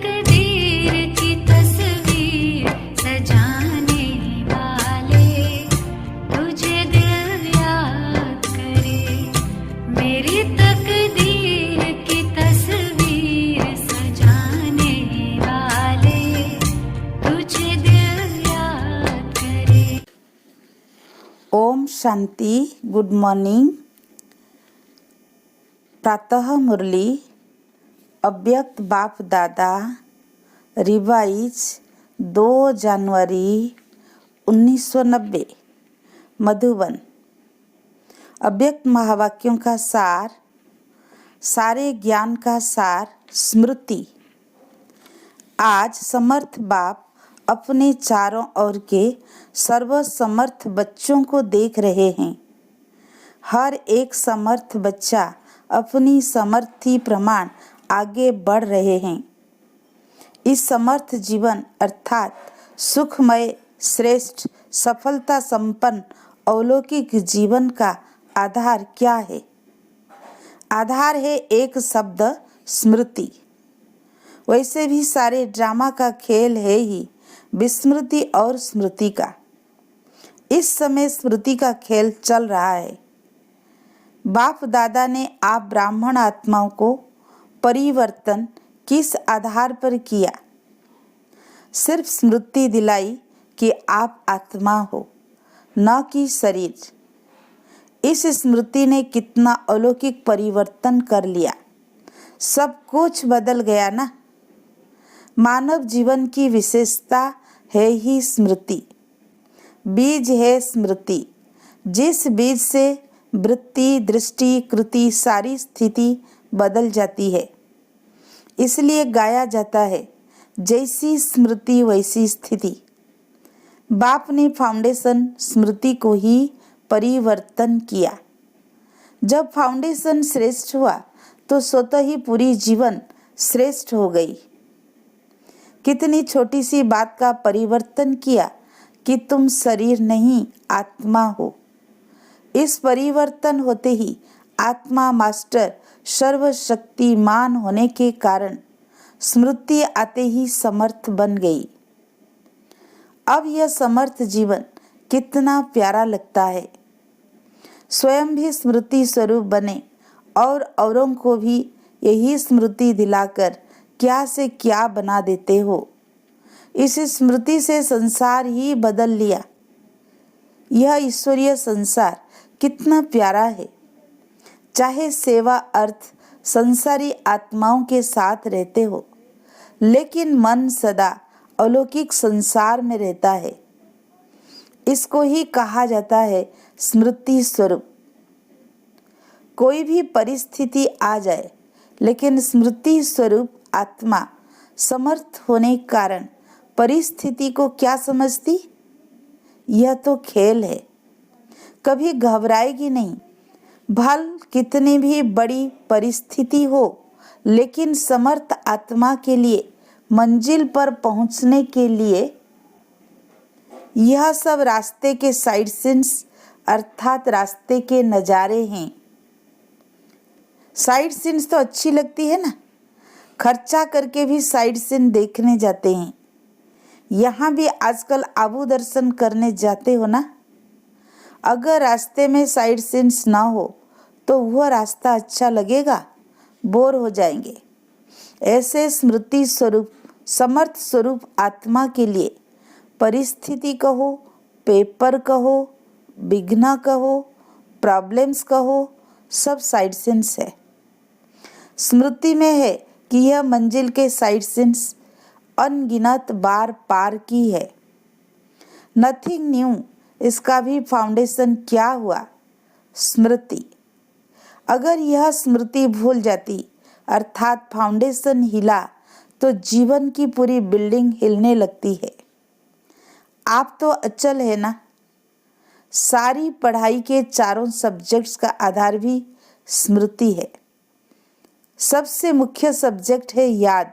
तकदीर की तस्वीर सजाने वाले, तुझे दिल याद करे। मेरी तकदीर की तस्वीर सजाने वाले, तुझे दिल याद करे। ओम शांति। Good morning. प्रातः मुरली अव्यक्त बाप दादा रिवाइज 2 जनवरी 1990 मधुबन। अव्यक्त महावाक्यों का सार, सारे ज्ञान का सार, स्मृति। आज समर्थ बाप अपने चारों ओर के सर्वसमर्थ बच्चों को देख रहे हैं। हर एक समर्थ बच्चा अपनी समर्थी प्रमाण आगे बढ़ रहे हैं। इस समर्थ जीवन अर्थात सुखमय, श्रेष्ठ, सफलता संपन्न अलौकिक जीवन का आधार क्या है? आधार है एक शब्द, स्मृति। वैसे भी सारे ड्रामा का खेल है ही विस्मृति और स्मृति का। इस समय स्मृति का खेल चल रहा है। बाप दादा ने आप ब्राह्मण आत्माओं को परिवर्तन किस आधार पर किया? सिर्फ स्मृति दिलाई कि आप आत्मा हो, न कि शरीर। इस स्मृति ने कितना अलौकिक परिवर्तन कर लिया। सब कुछ बदल गया ना। मानव जीवन की विशेषता है ही स्मृति। बीज है स्मृति। जिस बीज से वृत्ति, दृष्टि, कृति, सारी स्थिति बदल जाती है। इसलिए गाया जाता है, जैसी स्मृति वैसी स्थिति। बाप ने फाउंडेशन स्मृति को ही परिवर्तन किया। जब फाउंडेशन श्रेष्ठ हुआ तो स्वतः ही पूरी जीवन श्रेष्ठ हो गई। कितनी छोटी सी बात का परिवर्तन किया कि तुम शरीर नहीं आत्मा हो। इस परिवर्तन होते ही आत्मा मास्टर सर्वशक्तिमान होने के कारण स्मृति आते ही समर्थ बन गई। अब यह समर्थ जीवन कितना प्यारा लगता है। स्वयं भी स्मृति स्वरूप बने और औरों को भी यही स्मृति दिलाकर क्या से क्या बना देते हो। इस स्मृति से संसार ही बदल लिया। यह ईश्वरीय संसार कितना प्यारा है। चाहे सेवा अर्थ संसारी आत्माओं के साथ रहते हो, लेकिन मन सदा अलौकिक संसार में रहता है। इसको ही कहा जाता है स्मृति स्वरूप। कोई भी परिस्थिति आ जाए, लेकिन स्मृति स्वरूप आत्मा समर्थ होने के कारण परिस्थिति को क्या समझती? यह तो खेल है, कभी घबराएगी नहीं। भल कितनी भी बड़ी परिस्थिति हो, लेकिन समर्थ आत्मा के लिए मंजिल पर पहुंचने के लिए यह सब रास्ते के साइड सीन्स अर्थात रास्ते के नज़ारे हैं। साइड सीन्स तो अच्छी लगती है ना। खर्चा करके भी साइड सीन देखने जाते हैं। यहाँ भी आजकल आबू दर्शन करने जाते हो ना। अगर रास्ते में साइड सीन्स ना हो तो वह रास्ता अच्छा लगेगा? बोर हो जाएंगे। ऐसे स्मृति स्वरूप समर्थ स्वरूप आत्मा के लिए परिस्थिति कहो, पेपर कहो, विघ्न कहो, प्रॉब्लम्स कहो, सब साइड सीन्स है। स्मृति में है कि यह मंजिल के साइड सीन्स अनगिनत बार पार की है। Nothing new. इसका भी फाउंडेशन क्या हुआ? स्मृति। अगर यह स्मृति भूल जाती अर्थात फाउंडेशन हिला तो जीवन की पूरी बिल्डिंग हिलने लगती है। आप तो अचल है ना। सारी पढ़ाई के चारों सब्जेक्ट्स का आधार भी स्मृति है। सबसे मुख्य सब्जेक्ट है याद।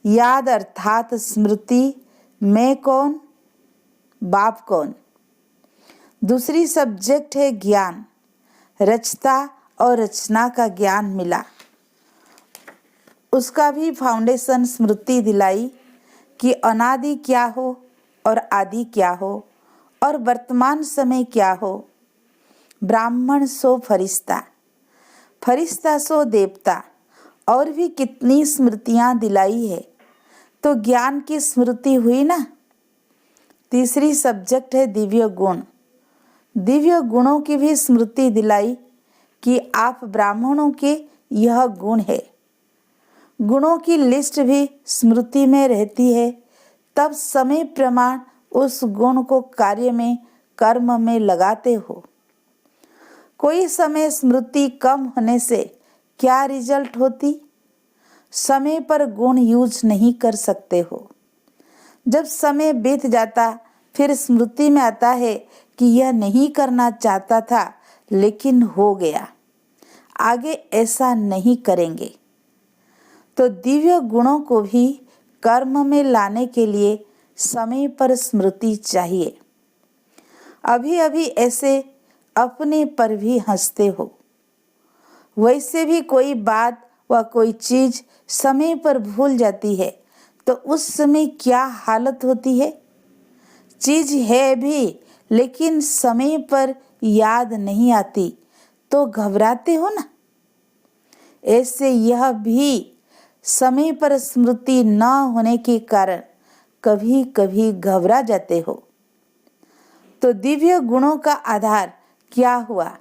याद अर्थात स्मृति। मैं कौन, बाप कौन। दूसरी सब्जेक्ट है ज्ञान। रचता और रचना का ज्ञान मिला। उसका भी फाउंडेशन स्मृति दिलाई कि अनादि क्या हो और आदि क्या हो और वर्तमान समय क्या हो। ब्राह्मण सो फरिश्ता, फरिश्ता सो देवता, और भी कितनी स्मृतियां दिलाई है। तो ज्ञान की स्मृति हुई ना। तीसरी सब्जेक्ट है दिव्य गुण। दिव्य गुणों की भी स्मृति दिलाई कि आप ब्राह्मणों के यह गुण है। गुणों की लिस्ट भी स्मृति में रहती है, तब समय प्रमाण उस गुण को कार्य में कर्म में लगाते हो। कोई समय स्मृति कम होने से क्या रिजल्ट होती? समय पर गुण यूज नहीं कर सकते हो। जब समय बीत जाता फिर स्मृति में आता है कि यह नहीं करना चाहता था लेकिन हो गया, आगे ऐसा नहीं करेंगे। तो दिव्य गुणों को भी कर्म में लाने के लिए समय पर स्मृति चाहिए। अभी अभी ऐसे अपने पर भी हंसते हो, वैसे भी कोई बात व कोई चीज समय पर भूल जाती है तो उस समय क्या हालत होती है। चीज है भी लेकिन समय पर याद नहीं आती तो घबराते हो ना। ऐसे यह भी समय पर स्मृति न होने के कारण कभी कभी घबरा जाते हो। तो दिव्य गुणों का आधार क्या हुआ?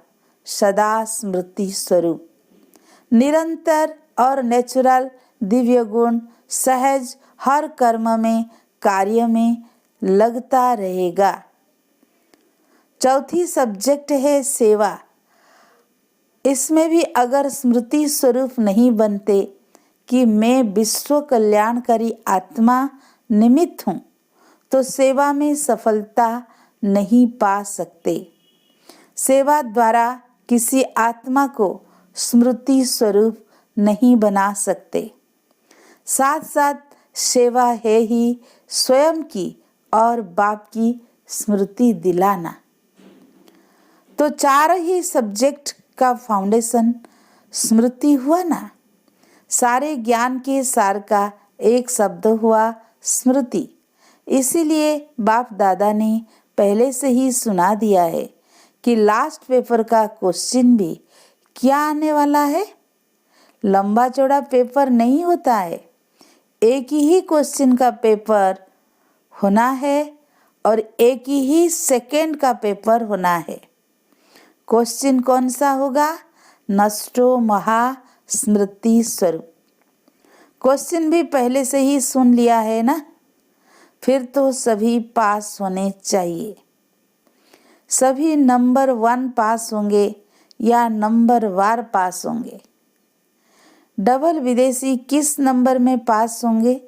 सदा स्मृति स्वरूप। निरंतर और नेचुरल दिव्य गुण सहज हर कर्म में कार्य में लगता रहेगा। चौथी सब्जेक्ट है सेवा। इसमें भी अगर स्मृति स्वरूप नहीं बनते कि मैं विश्व कल्याणकारी आत्मा निमित्त हूँ तो सेवा में सफलता नहीं पा सकते। सेवा द्वारा किसी आत्मा को स्मृति स्वरूप नहीं बना सकते। साथ साथ सेवा है ही स्वयं की और बाप की स्मृति दिलाना। तो चार ही सब्जेक्ट का फाउंडेशन स्मृति हुआ ना। सारे ज्ञान के सार का एक शब्द हुआ स्मृति। इसीलिए बाप दादा ने पहले से ही सुना दिया है कि लास्ट पेपर का क्वेश्चन भी क्या आने वाला है। लंबा चौड़ा पेपर नहीं होता है, एक ही क्वेश्चन का पेपर होना है और एक ही सेकंड का पेपर होना है। क्वेश्चन कौन सा होगा? नष्टो महा स्मृति स्वरूप। क्वेश्चन भी पहले से ही सुन लिया है ना, फिर तो सभी पास होने चाहिए। सभी नंबर 1 पास होंगे या नंबर वार पास होंगे। डबल विदेशी किस नंबर में पास होंगे?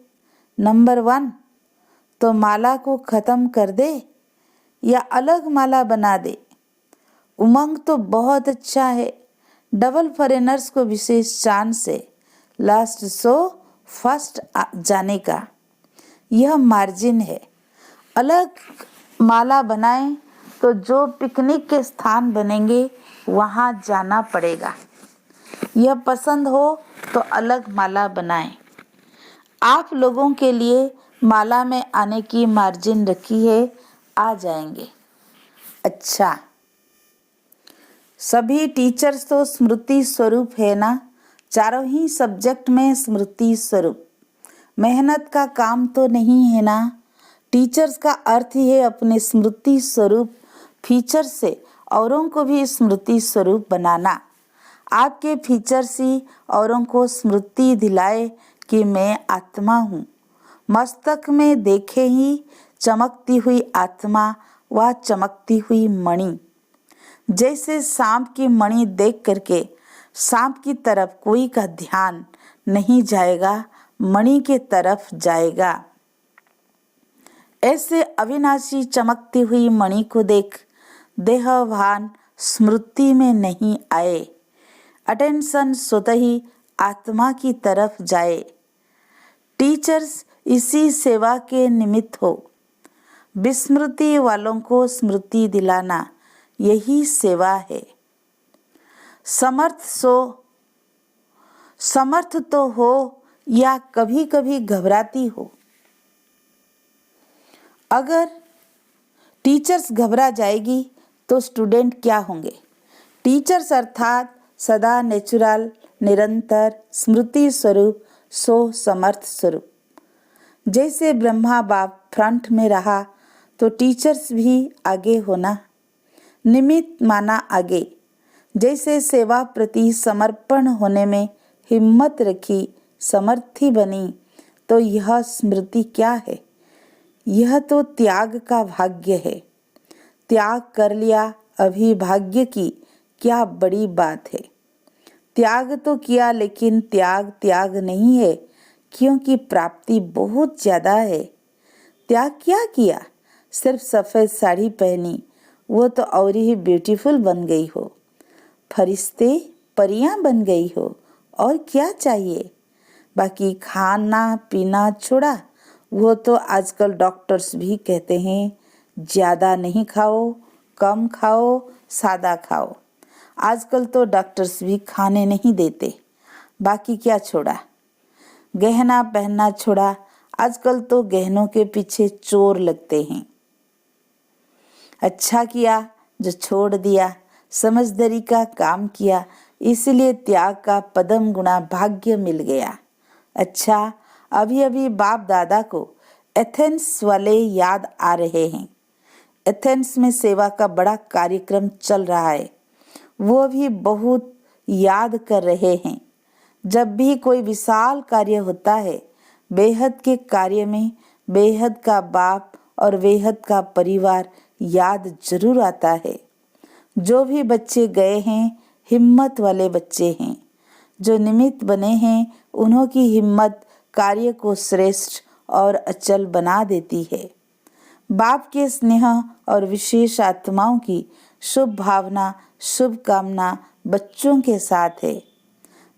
नंबर 1। तो माला को खत्म कर दे या अलग माला बना दे। उमंग तो बहुत अच्छा है। डबल फॉरेनर्स को विशेष चांस है लास्ट सो फर्स्ट जाने का। यह मार्जिन है। अलग माला बनाएं तो जो पिकनिक के स्थान बनेंगे वहाँ जाना पड़ेगा। यह पसंद हो तो अलग माला बनाएं। आप लोगों के लिए माला में आने की मार्जिन रखी है, आ जाएंगे। अच्छा, सभी टीचर्स तो स्मृति स्वरूप है ना। चारों ही सब्जेक्ट में स्मृति स्वरूप। मेहनत का काम तो नहीं है ना। टीचर्स का अर्थ ही है अपने स्मृति स्वरूप फीचर से औरों को भी स्मृति स्वरूप बनाना। आपके फीचर्स ही औरों को स्मृति दिलाए कि मैं आत्मा हूँ। मस्तक में देखे ही चमकती हुई आत्मा व चमकती हुई मणि। जैसे सांप की मणि देख करके सांप की तरफ कोई का ध्यान नहीं जाएगा, मणि के तरफ जाएगा। ऐसे अविनाशी चमकती हुई मणि को देख देहभान स्मृति में नहीं आए। अटेंशन स्वतः ही आत्मा की तरफ जाए। टीचर्स इसी सेवा के निमित्त हो। विस्मृति वालों को स्मृति दिलाना यही सेवा है। समर्थ तो हो या कभी कभी घबराती हो? अगर टीचर्स घबरा जाएगी तो स्टूडेंट क्या होंगे? टीचर्स अर्थात सदा नेचुरल, निरंतर, स्मृति स्वरूप, सो समर्थ स्वरूप। जैसे ब्रह्मा बाप फ्रंट में रहा तो टीचर्स भी आगे होना, निमित्त माना आगे। जैसे सेवा प्रति समर्पण होने में हिम्मत रखी, समर्थी बनी, तो यह स्मृति क्या है? यह तो त्याग का भाग्य है। त्याग कर लिया, अभी भाग्य की क्या बड़ी बात है। त्याग तो किया, लेकिन त्याग त्याग नहीं है, क्योंकि प्राप्ति बहुत ज्यादा है। त्याग क्या किया? सिर्फ सफेद साड़ी पहनी, वो तो और ही ब्यूटीफुल बन गई हो। फरिश्ते परियां बन गई हो, और क्या चाहिए? बाकी खाना पीना छोड़ा, वो तो आजकल डॉक्टर्स भी कहते हैं ज्यादा नहीं खाओ, कम खाओ, सादा खाओ। आजकल तो डॉक्टर्स भी खाने नहीं देते। बाकी क्या छोड़ा? गहना पहनना छोड़ा। आजकल तो गहनों के पीछे चोर लगते हैं। अच्छा किया जो छोड़ दिया, समझदारी का काम किया, इसलिए त्याग का पदम गुना भाग्य मिल गया। अच्छा, अभी अभी बाप दादा को एथेंस वाले याद आ रहे हैं। एथेंस में सेवा का बड़ा कार्यक्रम चल रहा है, वो भी बहुत याद कर रहे हैं। जब भी कोई विशाल कार्य होता है, बेहद के कार्य में बेहद का बाप और बेहद का परिवार याद जरूर आता है। जो भी बच्चे गए हैं, हिम्मत वाले बच्चे हैं। जो निमित्त बने हैं, उन्हों की हिम्मत कार्य को श्रेष्ठ और अचल बना देती है। बाप के स्नेह और विशेष आत्माओं की शुभ भावना, शुभ कामना बच्चों के साथ है।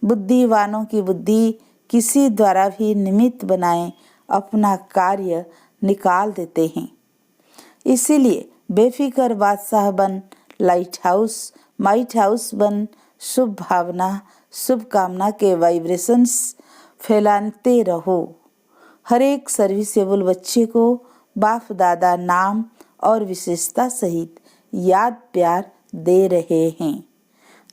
बुद्धिवानों की बुद्धि किसी द्वारा भी निमित्त बनाए अपना कार्य निकाल देते हैं। इसीलिए बेफिक्र बादशाह बन, लाइट हाउस माइट हाउस बन, शुभ भावना, शुभ कामना के वाइब्रेशंस फैलाते रहो। हर एक सर्विसेबल बच्चे को बाप दादा नाम और विशेषता सहित याद प्यार दे रहे हैं।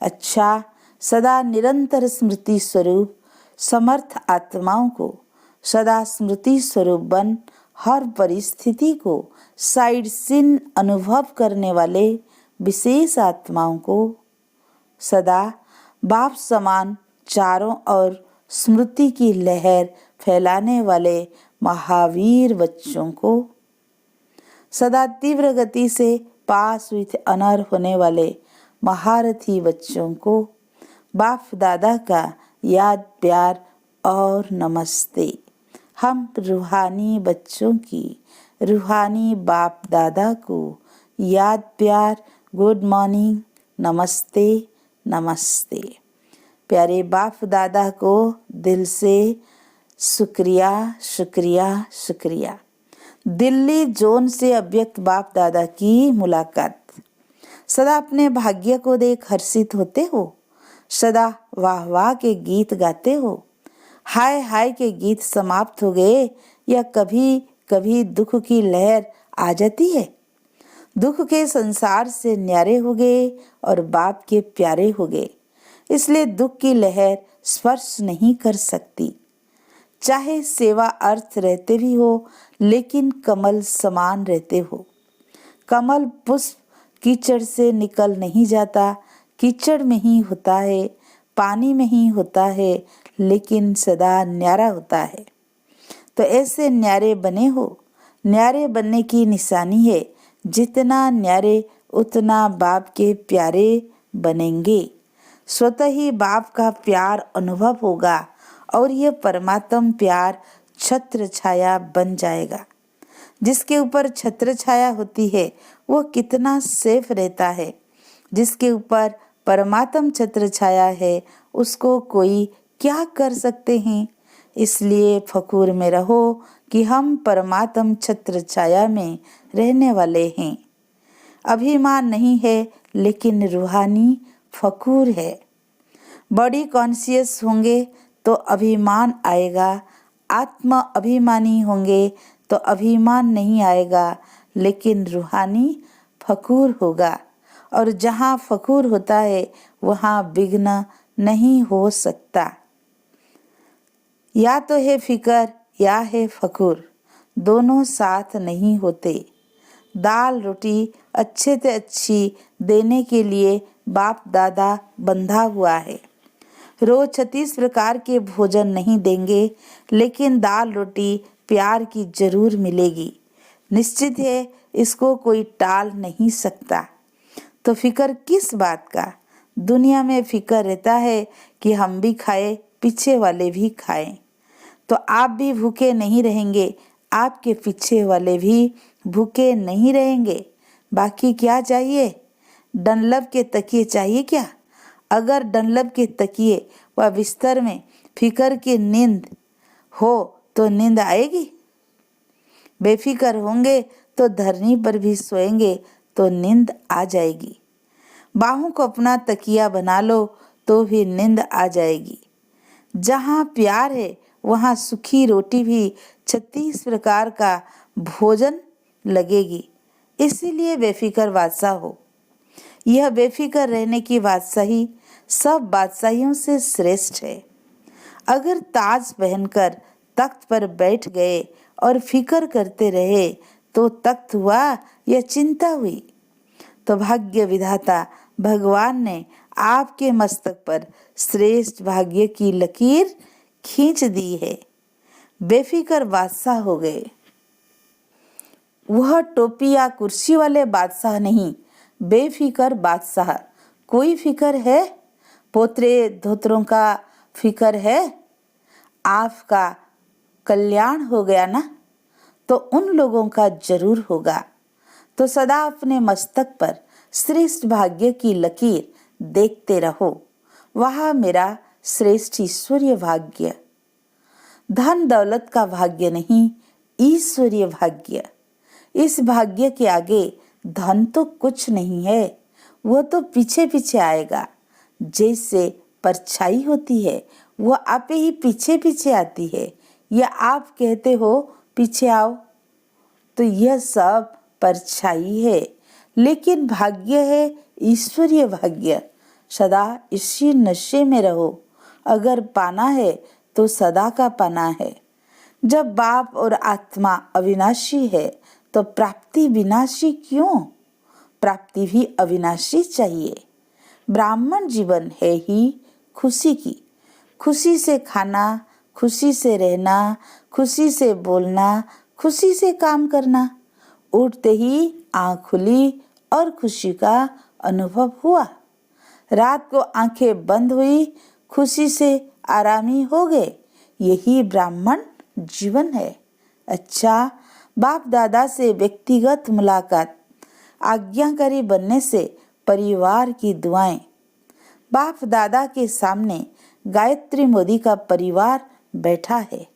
अच्छा, सदा निरंतर स्मृति स्वरूप समर्थ आत्माओं को सदा स्मृति स्वरूप बन, हर परिस्थिति को साइड सीन अनुभव करने वाले विशेष आत्माओं को सदा बाप समान चारों ओर स्मृति की लहर फैलाने वाले महावीर बच्चों को सदा तीव्र गति से पास विथ अनर होने वाले महारथी बच्चों को बाप दादा का याद प्यार और नमस्ते। हम रूहानी बच्चों की रूहानी बाप दादा को याद प्यार, गुड मॉर्निंग, नमस्ते नमस्ते। प्यारे बाप दादा को दिल से शुक्रिया शुक्रिया शुक्रिया। दिल्ली जोन से अव्यक्त बाप दादा की मुलाकात। सदा अपने भाग्य को देख हर्षित होते हो, सदा वाह वाह के गीत गाते हो। हाय हाय के गीत समाप्त हो गए या कभी कभी दुख की लहर आ जाती है। दुख के संसार से न्यारे हो गए और बाप के प्यारे हो गए, इसलिए दुख की लहर स्पर्श नहीं कर सकती। चाहे सेवा अर्थ रहते भी हो, लेकिन कमल समान रहते हो। कमल पुष्प कीचड़ से निकल नहीं जाता, कीचड़ में ही होता है, पानी में ही होता है, लेकिन सदा न्यारा होता है। तो ऐसे न्यारे बने हो। न्यारे बनने की निशानी है, जितना न्यारे उतना बाप के प्यारे बनेंगे। स्वतः ही बाप का प्यार अनुभव होगा और यह परमात्म प्यार छत्र छाया बन जाएगा। जिसके ऊपर छत्र छाया होती है वो कितना सेफ रहता है। जिसके ऊपर परमात्म छत्र छाया है उसको कोई क्या कर सकते हैं। इसलिए फखूर में रहो कि हम परमात्म छत्र छाया में रहने वाले हैं। अभिमान नहीं है, लेकिन रूहानी फखूर है। बॉडी कॉन्शियस होंगे तो अभिमान आएगा, आत्मा अभिमानी होंगे तो अभिमान नहीं आएगा, लेकिन रूहानी फखूर होगा। और जहाँ फखूर होता है वहाँ विघ्न नहीं हो सकता। या तो है फिकर या है फखूर, दोनों साथ नहीं होते। दाल रोटी अच्छे से अच्छी देने के लिए बाप दादा बंधा हुआ है। रोज 36 प्रकार के भोजन नहीं देंगे, लेकिन दाल रोटी प्यार की जरूर मिलेगी। निश्चित है, इसको कोई टाल नहीं सकता। तो फिकर किस बात का? दुनिया में फिकर रहता है कि हम भी खाए, पीछे वाले भी खाएं। तो आप भी भूखे नहीं रहेंगे, आपके पीछे वाले भी भूखे नहीं रहेंगे। बाकी क्या चाहिए? डनलप के तकिए चाहिए क्या? अगर डनलप के तकिए व बिस्तर में फिकर की नींद हो तो नींद आएगी? बेफिक्र होंगे तो धरनी पर भी सोएंगे तो नींद आ जाएगी। बाहों को अपना तकिया बना लो तो भी नींद आ जाएगी। जहाँ प्यार है वहाँ सूखी रोटी भी 36 प्रकार का भोजन लगेगी। इसीलिए बेफिक्र बादशाह हो। यह बेफिक्र रहने की बादशाही सब बादशाहियों से श्रेष्ठ है। अगर ताज पहनकर तख्त पर बैठ गए और फिक्र करते रहे तो तख्त हुआ या चिंता हुई? तो भाग्य विधाता भगवान ने आपके मस्तक पर श्रेष्ठ भाग्य की लकीर खींच दी है। बेफिक्र बादशाह हो गए। वह टोपी या कुर्सी वाले बादशाह नहीं, बेफिक्र बादशाह। कोई फिक्र है? पोतरे धोतरों का फिक्र है? आपका कल्याण हो गया ना, तो उन लोगों का जरूर होगा। तो सदा अपने मस्तक पर श्रेष्ठ भाग्य की लकीर देखते रहो। वह मेरा श्रेष्ठ ईश्वरीय भाग्य। धन दौलत का भाग्य नहीं, ईश्वरीय भाग्य। इस भाग्य के आगे धन तो कुछ नहीं है, वो तो पीछे पीछे आएगा। जैसे परछाई होती है, वो आपे ही पीछे पीछे आती है, या आप कहते हो पीछे आओ, तो यह सब परछाई है। लेकिन भाग्य है ईश्वरीय भाग्य। सदा इसी नशे में रहो। अगर पाना है तो सदा का पाना है। जब बाप और आत्मा अविनाशी है तो प्राप्ति विनाशी क्यों? प्राप्ति भी अविनाशी चाहिए। ब्राह्मण जीवन है ही खुशी की। खुशी से खाना, खुशी से रहना, खुशी से बोलना, खुशी से काम करना। उठते ही आँख खुली और खुशी का अनुभव हुआ। रात को आंखें बंद हुई, खुशी से आरामी हो गए। यही ब्राह्मण जीवन है। अच्छा, बाप दादा से व्यक्तिगत मुलाकात, आज्ञाकारी बनने से परिवार की दुआएं। बाप दादा के सामने गायत्री मोदी का परिवार बैठा है।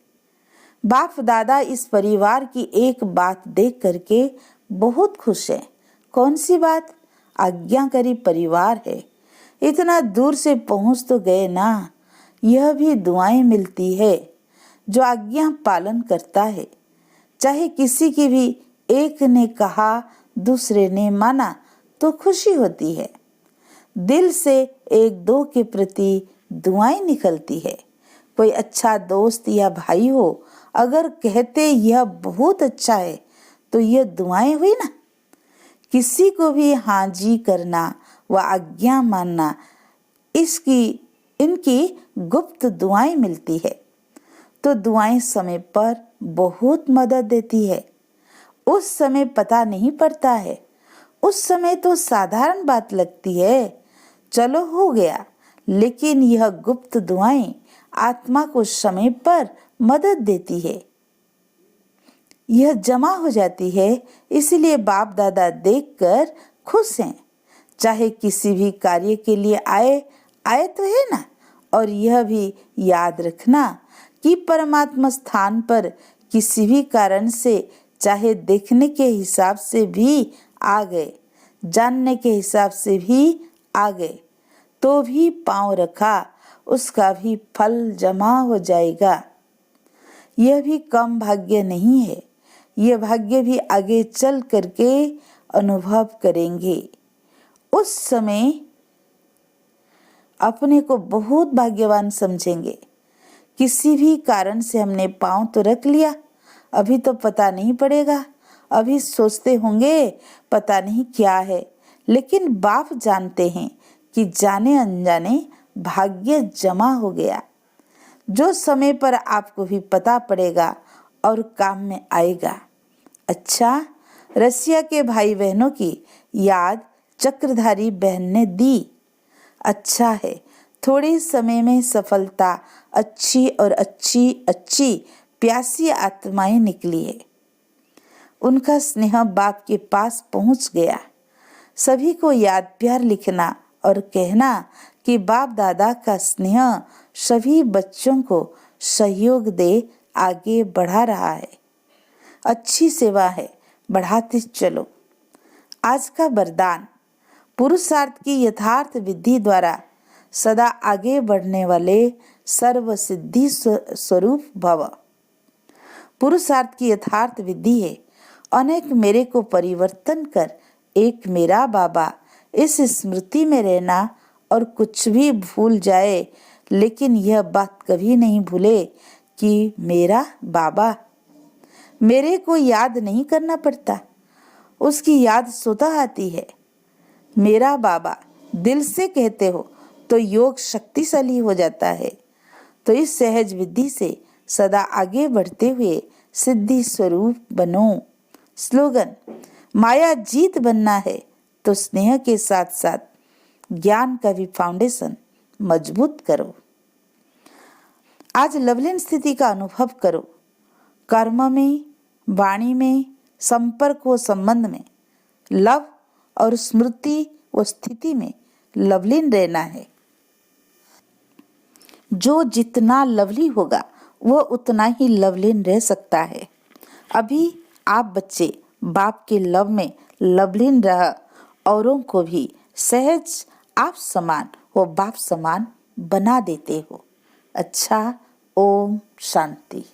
बाप दादा इस परिवार की एक बात देख करके बहुत खुश है। कौन सी बात? आज्ञाकारी परिवार है। इतना दूर से पहुंच तो गए ना। यह भी दुआएं मिलती है जो आज्ञा पालन करता है। चाहे किसी की भी एक ने कहा, दूसरे ने माना, तो खुशी होती है। दिल से एक दो के प्रति दुआएं निकलती है। कोई अच्छा दोस्त या भाई हो, अगर कहते यह बहुत अच्छा है, तो यह दुआएं हुई ना। किसी को भी हाँ जी करना व आज्ञा मानना, इनकी गुप्त दुआएं मिलती है। तो दुआएं समय पर बहुत मदद देती है। उस समय पता नहीं पड़ता है, उस समय तो साधारण बात लगती है, चलो हो गया। लेकिन यह गुप्त दुआएं आत्मा को समय पर मदद देती है। यह जमा हो जाती है। इसलिए बाप दादा देखकर खुश हैं। चाहे किसी भी कार्य के लिए आए तो है ना। और यह भी याद रखना कि परमात्मा स्थान पर किसी भी कारण से, चाहे देखने के हिसाब से भी आ गए, जानने के हिसाब से भी आ गए, तो भी पांव रखा, उसका भी फल जमा हो जाएगा। यह भी कम भाग्य नहीं है, यह भाग्य भी आगे चल करके अनुभव करेंगे। उस समय अपने को बहुत भाग्यवान समझेंगे। किसी भी कारण से हमने पाँव तो रख लिया, अभी तो पता नहीं पड़ेगा, अभी सोचते होंगे पता नहीं क्या है, लेकिन बाप जानते हैं कि जाने अनजाने भाग्य जमा हो गया, जो समय पर आपको भी पता पड़ेगा और काम में आएगा। अच्छा, रसिया के भाई बहनों की याद चक्रधारी बहन ने दी। अच्छा है, थोड़े समय में सफलता अच्छी और अच्छी प्यासी आत्माएं निकली है। उनका स्नेह बाप के पास पहुंच गया। सभी को याद प्यार लिखना और कहना कि बाप दादा का स्नेह सभी बच्चों को सहयोग दे आगे बढ़ा रहा है। अच्छी सेवा है, बढ़ाते चलो। आज का वरदान, पुरुषार्थ की यथार्थ विधि द्वारा सदा आगे बढ़ने वाले सर्व सिद्धि स्वरूप भव। पुरुषार्थ की यथार्थ विधि है, अनेक मेरे को परिवर्तन कर एक मेरा बाबा, इस स्मृति में रहना और कुछ भी भूल जाए, लेकिन यह बात कभी नहीं भूले कि मेरा बाबा। मेरे को याद नहीं करना पड़ता, उसकी याद स्वतः आती है। मेरा बाबा दिल से कहते हो तो योग शक्तिशाली हो जाता है। तो इस सहज विधि से सदा आगे बढ़ते हुए सिद्धि स्वरूप बनो। स्लोगन, माया जीत बनना है तो स्नेह के साथ साथ ज्ञान का भी फाउंडेशन मजबूत करो। आज लवलीन स्थिति का अनुभव करो। कर्म में, वाणी में, संपर्क व संबंध में, लव और स्मृति व स्थिति में लवलीन रहना है। जो जितना लवली होगा वो उतना ही लवलीन रह सकता है। अभी आप बच्चे बाप के लव में लवलीन रह, औरों को भी सहज आप समान व बाप समान बना देते हो। अच्छा, ओम शांति।